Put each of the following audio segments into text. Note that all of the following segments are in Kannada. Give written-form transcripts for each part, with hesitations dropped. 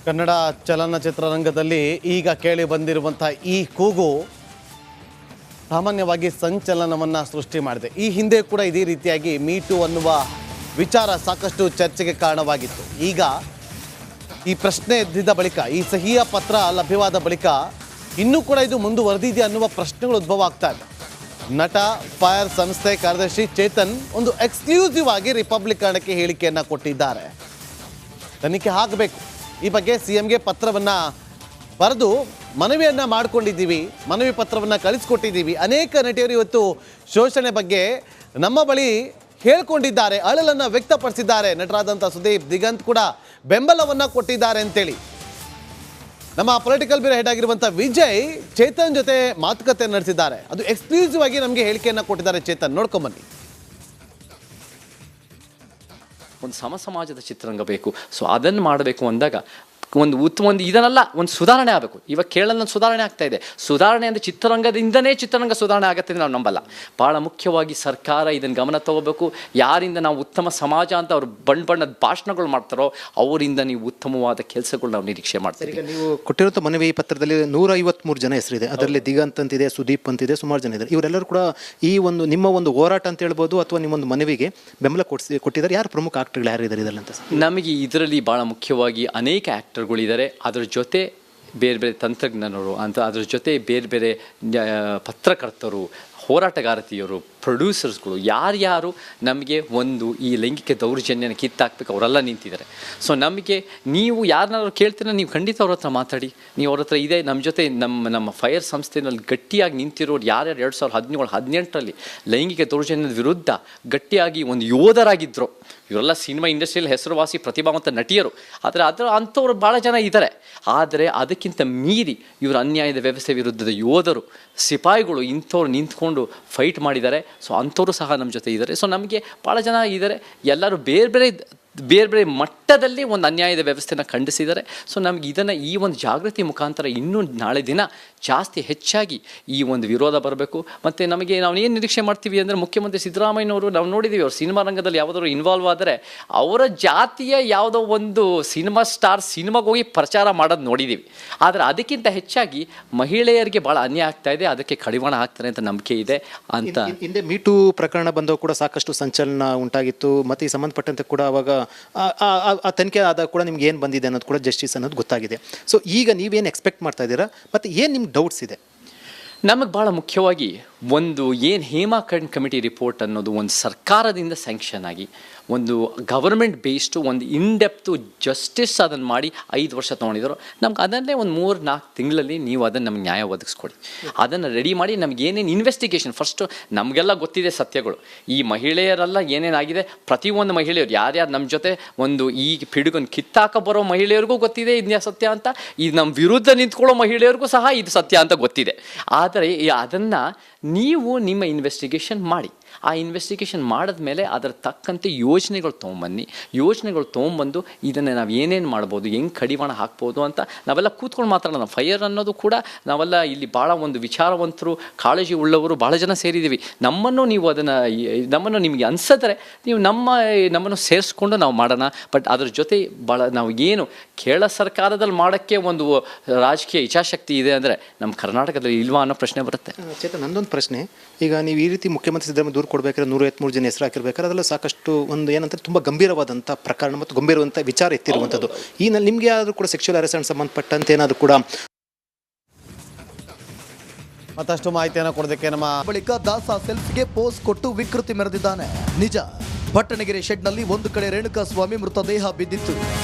ಕನ್ನಡ ಚಲನಚಿತ್ರರಂಗದಲ್ಲಿ ಈಗ ಕೇಳಿ ಬಂದಿರುವಂಥ ಈ ಕೂಗು ಸಾಮಾನ್ಯವಾಗಿ ಸಂಚಲನವನ್ನು ಸೃಷ್ಟಿ ಮಾಡಿದೆ. ಈ ಹಿಂದೆ ಕೂಡ ಇದೇ ರೀತಿಯಾಗಿ ಮೀಟು ಅನ್ನುವ ವಿಚಾರ ಸಾಕಷ್ಟು ಚರ್ಚೆಗೆ ಕಾರಣವಾಗಿತ್ತು. ಈಗ ಈ ಪ್ರಶ್ನೆ ಎದ್ದಿದ್ದ ಬಳಿಕ, ಈ ಸಹಿಯ ಪತ್ರ ಲಭ್ಯವಾದ ಬಳಿಕ ಇನ್ನೂ ಕೂಡ ಇದು ಮುಂದುವರೆದಿದೆ ಅನ್ನುವ ಪ್ರಶ್ನೆಗಳು ಉದ್ಭವ ಆಗ್ತಾ ಇದೆ. ನಟ ಫೈರ್ ಸಂಸ್ಥೆ ಕಾರ್ಯದರ್ಶಿ ಚೇತನ್ ಒಂದು ಎಕ್ಸ್ಕ್ಲೂಸಿವ್ ಆಗಿ ರಿಪಬ್ಲಿಕ್ ಕನ್ನಡಕ್ಕೆ ಹೇಳಿಕೆಯನ್ನು ಕೊಟ್ಟಿದ್ದಾರೆ. ತನಿಖೆ ಆಗಬೇಕು, ಈ ಬಗ್ಗೆ ಸಿಎಂಗೆ ಪತ್ರವನ್ನು ಬರೆದು ಮನವಿಯನ್ನು ಮಾಡಿಕೊಂಡಿದ್ದೀವಿ, ಮನವಿ ಪತ್ರವನ್ನು ಕಳಿಸ್ಕೊಟ್ಟಿದ್ದೀವಿ. ಅನೇಕ ನಟಿಯರು ಇವತ್ತು ಶೋಷಣೆ ಬಗ್ಗೆ ನಮ್ಮ ಬಳಿ ಹೇಳ್ಕೊಂಡಿದ್ದಾರೆ, ಅಳಲನ್ನು ವ್ಯಕ್ತಪಡಿಸಿದ್ದಾರೆ. ನಟರಾದಂಥ ಸುದೀಪ್, ದಿಗಂತ್ ಕೂಡ ಬೆಂಬಲವನ್ನು ಕೊಟ್ಟಿದ್ದಾರೆ ಅಂತೇಳಿ ನಮ್ಮ ಪೊಲಿಟಿಕಲ್ ಬ್ಯೂರೋ ಹೆಡ್ ಆಗಿರುವಂಥ ವಿಜಯ್ ಚೇತನ್ ಜೊತೆ ಮಾತುಕತೆ ನಡೆಸಿದ್ದಾರೆ. ಅದು ಎಕ್ಸ್ಕ್ಲೂಸಿವ್ ಆಗಿ ನಮಗೆ ಹೇಳಿಕೆಯನ್ನು ಕೊಟ್ಟಿದ್ದಾರೆ. ಚೇತನ್, ನೋಡ್ಕೊಂಬನ್ನಿ. ಒಂದು ಸಮಾಜದ ಚಿತ್ರರಂಗ ಬೇಕು. ಸೊ ಅದನ್ನು ಮಾಡಬೇಕು ಅಂದಾಗ ಒಂದು ಇದನ್ನೆಲ್ಲ ಒಂದು ಸುಧಾರಣೆ ಆಗಬೇಕು. ಇವಾಗ ಕೇರಳದಲ್ಲಿ ಸುಧಾರಣೆ ಆಗ್ತಾ ಇದೆ. ಸುಧಾರಣೆ ಅಂದರೆ ಚಿತ್ರರಂಗದಿಂದನೇ ಚಿತ್ರರಂಗ ಸುಧಾರಣೆ ಆಗುತ್ತೆ ನಾವು ನಂಬಲ್ಲ. ಭಾಳ ಮುಖ್ಯವಾಗಿ ಸರ್ಕಾರ ಇದನ್ನು ಗಮನ ತಗೋಬೇಕು. ಯಾರಿಂದ ನಾವು ಉತ್ತಮ ಸಮಾಜ ಅಂತ ಅವ್ರು ಬಣ್ಣದ ಭಾಷಣಗಳು ಮಾಡ್ತಾರೋ ಅವರಿಂದ ನೀವು ಉತ್ತಮವಾದ ಕೆಲಸಗಳು ನಾವು ನಿರೀಕ್ಷೆ ಮಾಡ್ತೀವಿ. ಈಗ ನೀವು ಕೊಟ್ಟಿರೋ ಮನವಿ ಪತ್ರದಲ್ಲಿ 153 ಜನ ಹೆಸರಿದೆ. ಅದರಲ್ಲಿ ದಿಗಂತ್ ಅಂತಿದೆ, ಸುದೀಪ್ ಅಂತಿದೆ, ಸುಮಾರು ಜನ ಇದ್ದಾರೆ. ಇವರೆಲ್ಲರೂ ಕೂಡ ಈ ಒಂದು ನಿಮ್ಮ ಒಂದು ಹೋರಾಟ ಅಂತ ಹೇಳ್ಬೋದು ಅಥವಾ ನಿಮ್ಮೊಂದು ಮನವಿಗೆ ಬೆಂಬಲ ಕೊಟ್ಟಿದ್ದಾರೆ. ಯಾರು ಪ್ರಮುಖ ಆಕ್ಟರ್ಗಳು ಯಾರಿದ್ದಾರೆ ಇದರಲ್ಲಿ ಅಂತ? ನಮಗೆ ಇದರಲ್ಲಿ ಭಾಳ ಮುಖ್ಯವಾಗಿ ಅನೇಕ ಆ್ಯಕ್ಟರ್ಗಳಿದ್ದಾರೆ. ಅದರ ಜೊತೆ ಬೇರೆ ಬೇರೆ ತಂತ್ರಜ್ಞರು ಅಂತ, ಅದ್ರ ಜೊತೆ ಬೇರೆ ಬೇರೆ ಪತ್ರಕರ್ತರು, ಹೋರಾಟಗಾರತಿಯರು, ಪ್ರೊಡ್ಯೂಸರ್ಸ್ಗಳು, ಯಾರ್ಯಾರು ನಮಗೆ ಒಂದು ಈ ಲೈಂಗಿಕ ದೌರ್ಜನ್ಯನ ಕಿತ್ತಾಕ್ಬೇಕು ಅವರೆಲ್ಲ ನಿಂತಿದ್ದಾರೆ. ಸೊ ನಮಗೆ ನೀವು ಯಾರನ್ನಾದ್ರು ಕೇಳ್ತೀರ, ನೀವು ಖಂಡಿತ ಅವ್ರ ಹತ್ರ ಮಾತಾಡಿ. ನೀವು ಅವ್ರ ಹತ್ರ ಇದೆ, ನಮ್ಮ ಜೊತೆ ನಮ್ಮ ಫೈರ್ ಸಂಸ್ಥೆಯಲ್ಲಿ ಗಟ್ಟಿಯಾಗಿ ನಿಂತಿರೋರು ಯಾರ್ಯಾರು 2017-18ರಲ್ಲಿ ಲೈಂಗಿಕ ದೌರ್ಜನ್ಯದ ವಿರುದ್ಧ ಗಟ್ಟಿಯಾಗಿ ಒಂದು ಯೋಧರಾಗಿದ್ದರು. ಇವರೆಲ್ಲ ಸಿನಿಮಾ ಇಂಡಸ್ಟ್ರಿಯಲ್ಲಿ ಹೆಸರುವಾಸಿ ಪ್ರತಿಭಾವಂತ ನಟಿಯರು. ಆದರೆ ಅಂಥವ್ರು ಭಾಳ ಜನ ಇದ್ದಾರೆ. ಆದರೆ ಅದಕ್ಕಿಂತ ಮೀರಿ ಇವರು ಅನ್ಯಾಯದ ವ್ಯವಸ್ಥೆ ವಿರುದ್ಧದ ಯೋಧರು, ಸಿಪಾಯಿಗಳು, ಇಂಥವ್ರು ನಿಂತ್ಕೊಂಡು ಫೈಟ್ ಮಾಡಿದ್ದಾರೆ. ಸೊ ಅಂಥವರು ಸಹ ನಮ್ಮ ಜೊತೆ ಇದ್ದಾರೆ. ಸೊ ನಮಗೆ ಭಾಳ ಜನ ಇದ್ದಾರೆ. ಎಲ್ಲರೂ ಬೇರೆ ಬೇರೆ ಮಟ್ಟದಲ್ಲಿ ಒಂದು ಅನ್ಯಾಯದ ವ್ಯವಸ್ಥೆನ ಖಂಡಿಸಿದ್ದಾರೆ. ಸೊ ನಮ್ಗೆ ಇದನ್ನು ಈ ಒಂದು ಜಾಗೃತಿ ಮುಖಾಂತರ ಇನ್ನೂ ನಾಳೆ ದಿನ ಜಾಸ್ತಿ ಹೆಚ್ಚಾಗಿ ಈ ಒಂದು ವಿರೋಧ ಬರಬೇಕು. ಮತ್ತು ನಮಗೆ ನಾವು ಏನು ನಿರೀಕ್ಷೆ ಮಾಡ್ತೀವಿ ಅಂದರೆ, ಮುಖ್ಯಮಂತ್ರಿ ಸಿದ್ದರಾಮಯ್ಯನವರು ನಾವು ನೋಡಿದ್ದೀವಿ, ಅವರು ಸಿನಿಮಾ ರಂಗದಲ್ಲಿ ಯಾವುದಾದ್ರು ಇನ್ವಾಲ್ವ್ ಆದರೆ ಅವರ ಜಾತಿಯ ಯಾವುದೋ ಒಂದು ಸಿನಿಮಾ ಸ್ಟಾರ್ ಸಿನಿಮಾಗೆ ಹೋಗಿ ಪ್ರಚಾರ ಮಾಡೋದು ನೋಡಿದ್ದೀವಿ. ಆದರೆ ಅದಕ್ಕಿಂತ ಹೆಚ್ಚಾಗಿ ಮಹಿಳೆಯರಿಗೆ ಭಾಳ ಅನ್ಯಾಯ ಆಗ್ತಾ ಇದೆ, ಅದಕ್ಕೆ ಕಡಿವಾಣ ಆಗ್ತಾರೆ ಅಂತ ನಂಬಿಕೆ ಇದೆ ಅಂತ. ಹಿಂದೆ ಮೀಟು ಪ್ರಕರಣ ಬಂದಾಗ ಕೂಡ ಸಾಕಷ್ಟು ಸಂಚಲನ ಉಂಟಾಗಿತ್ತು. ಮತ್ತು ಈ ಸಂಬಂಧಪಟ್ಟಂತೆ ಕೂಡ ಅವಾಗ ಆ ತನಿಖೆ ಆದಾಗ ಕೂಡ ನಿಮ್ಗೆ ಏನು ಬಂದಿದೆ ಅನ್ನೋದು ಕೂಡ ಜಸ್ಟಿಸ್ ಅನ್ನೋದು ಗೊತ್ತಾಗಿದೆ. ಸೊ ಈಗ ನೀವೇನು ಎಕ್ಸ್ಪೆಕ್ಟ್ ಮಾಡ್ತಾ ಇದ್ದೀರಾ ಮತ್ತು ಏನು ನಿಮ್ಗೆ ಡೌಟ್ಸ್ ಇದೆ? ನಮಗೆ ಭಾಳ ಮುಖ್ಯವಾಗಿ ಒಂದು ಏನು ಹೇಮಾ ಕಮಿಟಿ ರಿಪೋರ್ಟ್ ಅನ್ನೋದು ಒಂದು ಸರ್ಕಾರದಿಂದ ಸ್ಯಾಂಕ್ಷನ್ ಆಗಿ ಒಂದು ಗವರ್ಮೆಂಟ್ ಬೇಸ್ಡು ಒಂದು ಇನ್ಡೆಪ್ತು ಜಸ್ಟಿಸ್ ಅದನ್ನು ಮಾಡಿ 5 ವರ್ಷ ತೊಗೊಂಡಿದ್ರು. ನಮ್ಗೆ ಅದನ್ನೇ ಒಂದು 3-4 ತಿಂಗಳಲ್ಲಿ ನೀವು ಅದನ್ನು ನಮ್ಗೆ ನ್ಯಾಯ ಒದಗಿಸ್ಕೊಡಿ. ಅದನ್ನು ರೆಡಿ ಮಾಡಿ ನಮ್ಗೆ ಏನೇನು ಇನ್ವೆಸ್ಟಿಗೇಷನ್ ಫಸ್ಟು ನಮಗೆಲ್ಲ ಗೊತ್ತಿದೆ ಸತ್ಯಗಳು. ಈ ಮಹಿಳೆಯರೆಲ್ಲ ಏನೇನಾಗಿದೆ, ಪ್ರತಿಯೊಂದು ಮಹಿಳೆಯರು ಯಾರ್ಯಾರು ನಮ್ಮ ಜೊತೆ ಒಂದು ಈ ಪಿಡುಗನ್ನು ಕಿತ್ತಾಕ ಬರೋ ಮಹಿಳೆಯರಿಗೂ ಗೊತ್ತಿದೆ ಇದು ಸತ್ಯ ಅಂತ, ಇದು ನಮ್ಮ ವಿರುದ್ಧ ನಿಂತ್ಕೊಳ್ಳೋ ಮಹಿಳೆಯರಿಗೂ ಸಹ ಇದು ಸತ್ಯ ಅಂತ ಗೊತ್ತಿದೆ. ಆದರೆ ಅದನ್ನು ನೀವು ನಿಮ್ಮ ಇನ್ವೆಸ್ಟಿಗೇಷನ್ ಮಾಡಿ. ಆ ಇನ್ವೆಸ್ಟಿಗೇಷನ್ ಮಾಡಿದ್ಮೇಲೆ ಅದರ ತಕ್ಕಂತೆ ಯೋಜನೆಗಳು ತೊಗೊಂಬಂದು ಇದನ್ನು ನಾವು ಏನೇನು ಮಾಡ್ಬೋದು, ಹೆಂಗೆ ಕಡಿವಾಣ ಹಾಕ್ಬೋದು ಅಂತ ನಾವೆಲ್ಲ ಕೂತ್ಕೊಂಡು ಮಾತಾಡೋಣ. ಫೈರ್ ಅನ್ನೋದು ಕೂಡ ನಾವೆಲ್ಲ ಇಲ್ಲಿ ಭಾಳ ಒಂದು ವಿಚಾರವಂತರು, ಕಾಳಜಿ ಉಳ್ಳವರು ಭಾಳ ಜನ ಸೇರಿದ್ದೀವಿ. ನಮ್ಮನ್ನು ನಿಮಗೆ ಅನಿಸಿದ್ರೆ ನೀವು ನಮ್ಮನ್ನು ಸೇರಿಸ್ಕೊಂಡು ನಾವು ಮಾಡೋಣ. ಬಟ್ ಅದ್ರ ಜೊತೆ ನಾವು ಏನು ಕೇರಳ ಸರ್ಕಾರದಲ್ಲಿ ಮಾಡೋಕ್ಕೆ ಒಂದು ರಾಜಕೀಯ ಇಚ್ಛಾಶಕ್ತಿ ಇದೆ ಅಂದರೆ ನಮ್ಮ ಕರ್ನಾಟಕದಲ್ಲಿ ಇಲ್ವಾ ಅನ್ನೋ ಪ್ರಶ್ನೆ ಬರುತ್ತೆ. ಚೇತನ್, ನಂದೊಂದು ಪ್ರಶ್ನೆ. ಈಗ ನೀವು ಈ ರೀತಿ ಮುಖ್ಯಮಂತ್ರಿ ಸಿದ್ದರಾಮಯ್ಯ ದೂರು ಕೊಡಬೇಕಾದ್ರೆ 153 ಜನ ಹೆಸರು ಹಾಕಿರ್ಬೇಕಾದ್ರೆ ಅದೆಲ್ಲ ಸಾಕಷ್ಟು ಒಂದು ಏನಂತಾರೆ ತುಂಬ ಗಂಭೀರವಾದಂಥ ಪ್ರಕರಣ ಮತ್ತು ಗಂಭೀರವಾದಂಥ ವಿಚಾರ ಎತ್ತಿರುವಂಥದ್ದು. ಈ ನಿಮಗೆ ಯಾರಾದರೂ ಕೂಡ ಸೆಕ್ಷುವಲ್ ಹ್ಯಾರಸ್ಮೆಂಟ್ ಸಂಬಂಧಪಟ್ಟಂತೆ ಏನಾದರೂ ಕೂಡ ಮತ್ತಷ್ಟು ಮಾಹಿತಿಯನ್ನು ಕೊಡೋದಕ್ಕೆ ನಮ್ಮ ಬಳಿಕ ದಾಸ ಸೆಲ್ಫಿಗೆ ಪೋಸ್ ಕೊಟ್ಟು ವಿಕೃತಿ ಮೆರೆದಿದ್ದಾನೆ. ನಿಜ, ಪಟ್ಟಣಗೆರೆ ಶೆಡ್ನಲ್ಲಿ ಒಂದು ಕಡೆ ರೇಣುಕಾಸ್ವಾಮಿ ಮೃತದೇಹ ಬಿದ್ದಿತ್ತು.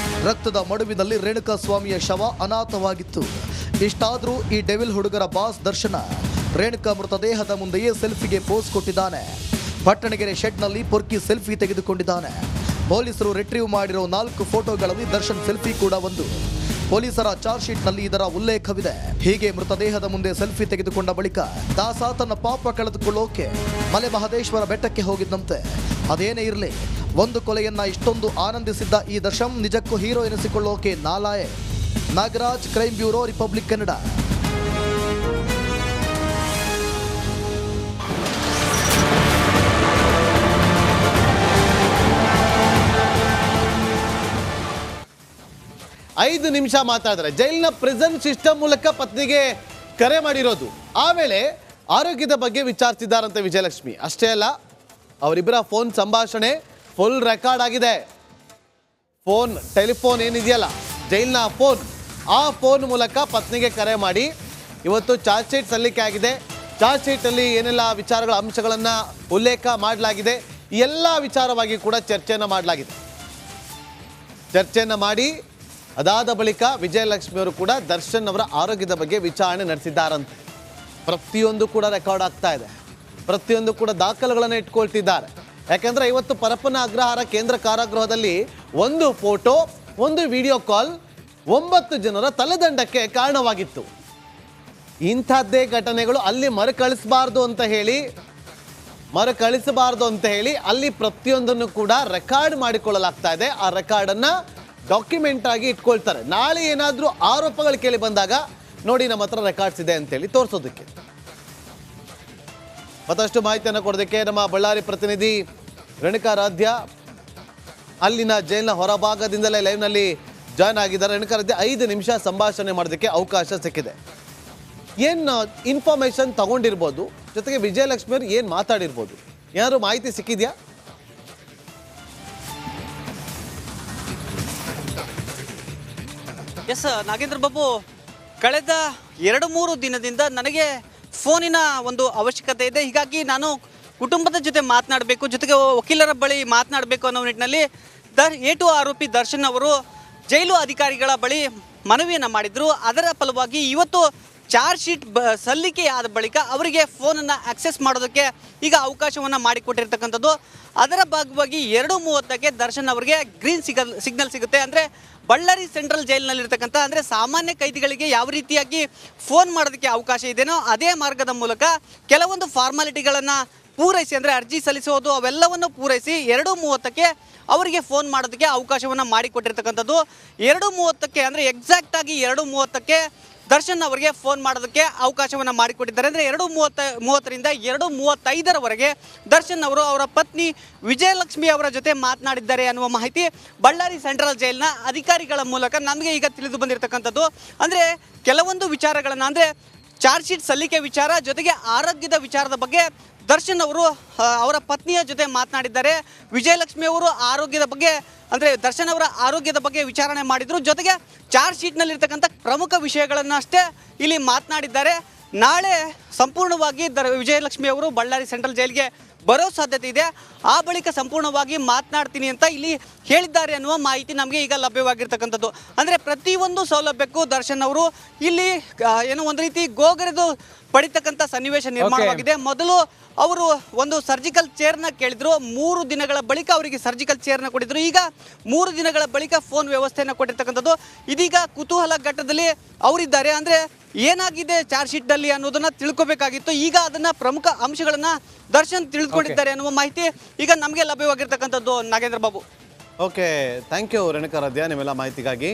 ರಕ್ತದ ಮಡುವಿನಲ್ಲಿ ರೇಣುಕಾಸ್ವಾಮಿಯ ಶವ ಅನಾಥವಾಗಿತ್ತು. ಇಷ್ಟಾದರೂ ಈ ಡೆವಿಲ್ ಹುಡುಗರ ಬಾಸ್ ದರ್ಶನ ರೇಣುಕಾ ಮೃತದೇಹದ ಮುಂದೆಯೇ ಸೆಲ್ಫಿಗೆ ಪೋಸ್ ಕೊಟ್ಟಿದ್ದಾನೆ. ಪಟ್ಟಣಗೆರೆ ಶೆಡ್ನಲ್ಲಿ ಪೊರ್ಕಿ ಸೆಲ್ಫಿ ತೆಗೆದುಕೊಂಡಿದ್ದಾನೆ. ಪೊಲೀಸರು ರಿಟ್ರೀವ್ ಮಾಡಿರೋ 4 ಫೋಟೋಗಳಲ್ಲಿ ದರ್ಶನ್ ಸೆಲ್ಫಿ ಕೂಡ ಒಂದು. ಪೊಲೀಸರ ಚಾರ್ಜ್ ಶೀಟ್ನಲ್ಲಿ ಇದರ ಉಲ್ಲೇಖವಿದೆ. ಹೀಗೆ ಮೃತದೇಹದ ಮುಂದೆ ಸೆಲ್ಫಿ ತೆಗೆದುಕೊಂಡ ಬಳಿಕ ದಾಸ ತನ್ನ ಪಾಪ ಕಳೆದುಕೊಳ್ಳೋಕೆ ಮಲೆ ಮಹದೇಶ್ವರ ಬೆಟ್ಟಕ್ಕೆ ಹೋಗಿದ್ದಂತೆ. ಅದೇನೇ ಇರಲಿ, ಒಂದು ಕೊಲೆಯನ್ನ ಇಷ್ಟೊಂದು ಆನಂದಿಸಿದ್ದ ಈ ದರ್ಶನ್ ನಿಜಕ್ಕೂ ಹೀರೋ ಎನಿಸಿಕೊಳ್ಳೋಕೆ ನಾಲಾಯಕ್. Nagaraj, crime bureau, republic Kannada. 5 ನಿಮಿಷ ಮಾತಾಡಿದ್ರೆ ಜೈಲಿನ ಪ್ರಿಸನ್ ಸಿಸ್ಟಮ್ ಮೂಲಕ ಪತ್ನಿಗೆ ಕರೆ ಮಾಡಿರೋದು. ಆಮೇಲೆ ಆರೋಗ್ಯದ ಬಗ್ಗೆ ವಿಚಾರಿಸಿದ್ದಾರಂತೆ ವಿಜಯಲಕ್ಷ್ಮಿ. ಅಷ್ಟೇ ಅಲ್ಲ, ಅವರಿಬ್ಬರ ಫೋನ್ ಸಂಭಾಷಣೆ ಫುಲ್ ರೆಕಾರ್ಡ್ ಆಗಿದೆ. ಟೆಲಿಫೋನ್ ಏನಿದೆಯಲ್ಲ, ಜೈಲಿನ ಆ ಫೋನ್ ಮೂಲಕ ಪತ್ನಿಗೆ ಕರೆ ಮಾಡಿ ಇವತ್ತು ಚಾರ್ಜ್ ಶೀಟ್ ಸಲ್ಲಿಕೆ ಆಗಿದೆ. ಚಾರ್ಜ್ ಶೀಟಲ್ಲಿ ಏನೆಲ್ಲ ವಿಚಾರಗಳ ಅಂಶಗಳನ್ನು ಉಲ್ಲೇಖ ಮಾಡಲಾಗಿದೆ, ಎಲ್ಲ ವಿಚಾರವಾಗಿ ಕೂಡ ಚರ್ಚೆಯನ್ನು ಮಾಡಲಾಗಿದೆ. ಚರ್ಚೆಯನ್ನು ಮಾಡಿ ಅದಾದ ಬಳಿಕ ವಿಜಯಲಕ್ಷ್ಮಿಯವರು ಕೂಡ ದರ್ಶನ್ ಅವರ ಆರೋಗ್ಯದ ಬಗ್ಗೆ ವಿಚಾರಣೆ ನಡೆಸಿದ್ದಾರಂತೆ. ಪ್ರತಿಯೊಂದು ಕೂಡ ರೆಕಾರ್ಡ್ ಆಗ್ತಾ ಇದೆ, ಪ್ರತಿಯೊಂದು ಕೂಡ ದಾಖಲೆಗಳನ್ನು ಇಟ್ಕೊಳ್ತಿದ್ದಾರೆ. ಯಾಕಂದರೆ ಇವತ್ತು ಪರಪ್ಪನ ಅಗ್ರಹಾರ ಕೇಂದ್ರ ಕಾರಾಗೃಹದಲ್ಲಿ ಒಂದು ಫೋಟೋ, ಒಂದು ವಿಡಿಯೋ ಕಾಲ್ 9 ಜನರ ತಲೆದಂಡಕ್ಕೆ ಕಾರಣವಾಗಿತ್ತು. ಇಂಥದ್ದೇ ಘಟನೆಗಳು ಅಲ್ಲಿ ಮರುಕಳಿಸಬಾರ್ದು ಅಂತ ಹೇಳಿ ಅಲ್ಲಿ ಪ್ರತಿಯೊಂದನ್ನು ಕೂಡ ರೆಕಾರ್ಡ್ ಮಾಡಿಕೊಳ್ಳಲಾಗ್ತಾ ಇದೆ. ಆ ರೆಕಾರ್ಡನ್ನು ಡಾಕ್ಯುಮೆಂಟ್ ಆಗಿ ಇಟ್ಕೊಳ್ತಾರೆ. ನಾಳೆ ಏನಾದರೂ ಆರೋಪಗಳು ಕೇಳಿ ಬಂದಾಗ ನೋಡಿ ನಮ್ಮ ಹತ್ರ ರೆಕಾರ್ಡ್ಸ್ ಇದೆ ಅಂತೇಳಿ ತೋರಿಸೋದಕ್ಕೆ. ಮತ್ತಷ್ಟು ಮಾಹಿತಿಯನ್ನು ಕೊಡೋದಕ್ಕೆ ನಮ್ಮ ಬಳ್ಳಾರಿ ಪ್ರತಿನಿಧಿ ರೇಣುಕಾರಾಧ್ಯ ಅಲ್ಲಿನ ಜೈಲಿನ ಹೊರಭಾಗದಿಂದಲೇ ಲೈವ್ನಲ್ಲಿ ಜಾಯ್ನ್ ಆಗಿದ್ದಾರೆ. ರೇಣುಕಾರಾಧ್ಯ, 5 ನಿಮಿಷ ಸಂಭಾಷಣೆ ಮಾಡೋದಕ್ಕೆ ಅವಕಾಶ ಸಿಕ್ಕಿದೆ. ಏನು ಇನ್ಫಾರ್ಮೇಶನ್ ತಗೊಂಡಿರ್ಬೋದು, ಜೊತೆಗೆ ವಿಜಯಲಕ್ಷ್ಮಿ ಅವರು ಏನು ಮಾತಾಡಿರ್ಬೋದು, ಏನಾದ್ರು ಮಾಹಿತಿ ಸಿಕ್ಕಿದೆಯಾ? ಎಸ್ ನಾಗೇಂದ್ರ ಬಾಬು, ಕಳೆದ 2-3 ದಿನದಿಂದ ನನಗೆ ಫೋನಿನ ಒಂದು ಅವಶ್ಯಕತೆ ಇದೆ. ಹೀಗಾಗಿ ನಾನು ಕುಟುಂಬದ ಜೊತೆ ಮಾತನಾಡಬೇಕು, ಜೊತೆಗೆ ವಕೀಲರ ಬಳಿ ಮಾತನಾಡಬೇಕು ಅನ್ನೋ ನಿಟ್ಟಿನಲ್ಲಿ A2 ಆರೋಪಿ ದರ್ಶನ್ ಅವರು ಜೈಲು ಅಧಿಕಾರಿಗಳ ಬಳಿ ಮನವಿಯನ್ನು ಮಾಡಿದ್ರು. ಅದರ ಫಲವಾಗಿ ಇವತ್ತು ಚಾರ್ಜ್ ಶೀಟ್ ಸಲ್ಲಿಕೆಯಾದ ಬಳಿಕ ಅವರಿಗೆ ಫೋನನ್ನು ಆಕ್ಸೆಸ್ ಮಾಡೋದಕ್ಕೆ ಈಗ ಅವಕಾಶವನ್ನು ಮಾಡಿಕೊಟ್ಟಿರ್ತಕ್ಕಂಥದ್ದು. ಅದರ ಭಾಗವಾಗಿ 2:30ಕ್ಕೆ ದರ್ಶನ್ ಅವರಿಗೆ ಗ್ರೀನ್ ಸಿಗ್ನಲ್ ಸಿಗುತ್ತೆ. ಅಂದರೆ ಬಳ್ಳಾರಿ ಸೆಂಟ್ರಲ್ ಜೈಲಿನಲ್ಲಿರ್ತಕ್ಕಂಥ ಅಂದರೆ ಸಾಮಾನ್ಯ ಕೈದಿಗಳಿಗೆ ಯಾವ ರೀತಿಯಾಗಿ ಫೋನ್ ಮಾಡೋದಕ್ಕೆ ಅವಕಾಶ ಇದೆಯೋ ಅದೇ ಮಾರ್ಗದ ಮೂಲಕ ಕೆಲವೊಂದು ಫಾರ್ಮಾಲಿಟಿಗಳನ್ನು ಪೂರೈಸಿ, ಅಂದರೆ ಅರ್ಜಿ ಸಲ್ಲಿಸೋದು ಅವೆಲ್ಲವನ್ನು ಪೂರೈಸಿ 2:30ಕ್ಕೆ ಅವರಿಗೆ ಫೋನ್ ಮಾಡೋದಕ್ಕೆ ಅವಕಾಶವನ್ನು ಮಾಡಿಕೊಟ್ಟಿರ್ತಕ್ಕಂಥದ್ದು. 2:30ಕ್ಕೆ ಅಂದರೆ ಎಕ್ಸಾಕ್ಟಾಗಿ 2:30ಕ್ಕೆ ದರ್ಶನ್ ಅವರಿಗೆ ಫೋನ್ ಮಾಡೋದಕ್ಕೆ ಅವಕಾಶವನ್ನು ಮಾಡಿಕೊಟ್ಟಿದ್ದಾರೆ. ಅಂದರೆ 2:30ರಿಂದ 2:35ರವರೆಗೆ ದರ್ಶನ್ ಅವರು ಅವರ ಪತ್ನಿ ವಿಜಯಲಕ್ಷ್ಮಿ ಅವರ ಜೊತೆ ಮಾತನಾಡಿದ್ದಾರೆ ಅನ್ನುವ ಮಾಹಿತಿ ಬಳ್ಳಾರಿ ಸೆಂಟ್ರಲ್ ಜೈಲಿನ ಅಧಿಕಾರಿಗಳ ಮೂಲಕ ನಮಗೆ ಈಗ ತಿಳಿದು ಬಂದಿರತಕ್ಕಂಥದ್ದು. ಅಂದರೆ ಕೆಲವೊಂದು ವಿಚಾರಗಳನ್ನು, ಅಂದರೆ ಚಾರ್ಜ್ ಶೀಟ್ ಸಲ್ಲಿಕೆ ವಿಚಾರ, ಜೊತೆಗೆ ಆರೋಗ್ಯದ ವಿಚಾರದ ಬಗ್ಗೆ ದರ್ಶನ್ ಅವರು ಅವರ ಪತ್ನಿಯ ಜೊತೆ ಮಾತನಾಡಿದ್ದಾರೆ. ವಿಜಯಲಕ್ಷ್ಮಿ ಅವರು ಆರೋಗ್ಯದ ಬಗ್ಗೆ, ಅಂದರೆ ದರ್ಶನ್ ಅವರ ಆರೋಗ್ಯದ ಬಗ್ಗೆ ವಿಚಾರಣೆ ಮಾಡಿದರು. ಜೊತೆಗೆ ಚಾರ್ಜ್ ಶೀಟ್ನಲ್ಲಿರ್ತಕ್ಕಂಥ ಪ್ರಮುಖ ವಿಷಯಗಳನ್ನು ಅಷ್ಟೇ ಇಲ್ಲಿ ಮಾತನಾಡಿದ್ದಾರೆ. ನಾಳೆ ಸಂಪೂರ್ಣವಾಗಿ ವಿಜಯಲಕ್ಷ್ಮಿ ಅವರು ಬಳ್ಳಾರಿ ಸೆಂಟ್ರಲ್ ಜೈಲಿಗೆ ಬರೋ ಸಾಧ್ಯತೆ ಇದೆ. ಆ ಬಳಿಕ ಸಂಪೂರ್ಣವಾಗಿ ಮಾತನಾಡ್ತೀನಿ ಅಂತ ಇಲ್ಲಿ ಹೇಳಿದ್ದಾರೆ ಅನ್ನುವ ಮಾಹಿತಿ ನಮಗೆ ಈಗ ಲಭ್ಯವಾಗಿರ್ತಕ್ಕಂಥದ್ದು. ಅಂದರೆ ಪ್ರತಿಯೊಂದು ಸೌಲಭ್ಯಕ್ಕೂ ದರ್ಶನ್ ಅವರು ಇಲ್ಲಿ ಏನೋ ಒಂದು ರೀತಿ ಗೋಗರೆದು ಪಡಿತಕ್ಕಂಥ ಸನ್ನಿವೇಶ ನಿರ್ಮಾಣವಾಗಿದೆ. ಮೊದಲು ಅವರು ಒಂದು ಸರ್ಜಿಕಲ್ ಚೇರ್ನ ಕೇಳಿದ್ರು, 3 ದಿನಗಳ ಬಳಿಕ ಅವರಿಗೆ ಸರ್ಜಿಕಲ್ ಚೇರ್ನ ಕೊಟ್ಟಿದ್ರು. ಈಗ 3 ದಿನಗಳ ಬಳಿಕ ಫೋನ್ ವ್ಯವಸ್ಥೆಯನ್ನು ಕೊಟ್ಟಿರ್ತಕ್ಕಂಥದ್ದು. ಇದೀಗ ಕುತೂಹಲ ಘಟ್ಟದಲ್ಲಿ ಅವರಿದ್ದಾರೆ. ಅಂದರೆ ಏನಾಗಿದೆ ಚಾರ್ಜ್ ಶೀಟ್ನಲ್ಲಿ ಅನ್ನೋದನ್ನ ತಿಳ್ಕೊಬೇಕಾಗಿತ್ತು. ಈಗ ಅದನ್ನ ಪ್ರಮುಖ ಅಂಶಗಳನ್ನ ದರ್ಶನ್ ತಿಳಿದುಕೊಂಡಿದ್ದಾರೆ ಅನ್ನುವ ಮಾಹಿತಿ ಈಗ ನಮಗೆ ಲಭ್ಯವಾಗಿರ್ತಕ್ಕಂಥದ್ದು. Nagendra Babu. Okay, thank you Renukaradhya ನಿಮ್ಮೆಲ್ಲ ಮಾಹಿತಿಗಾಗಿ.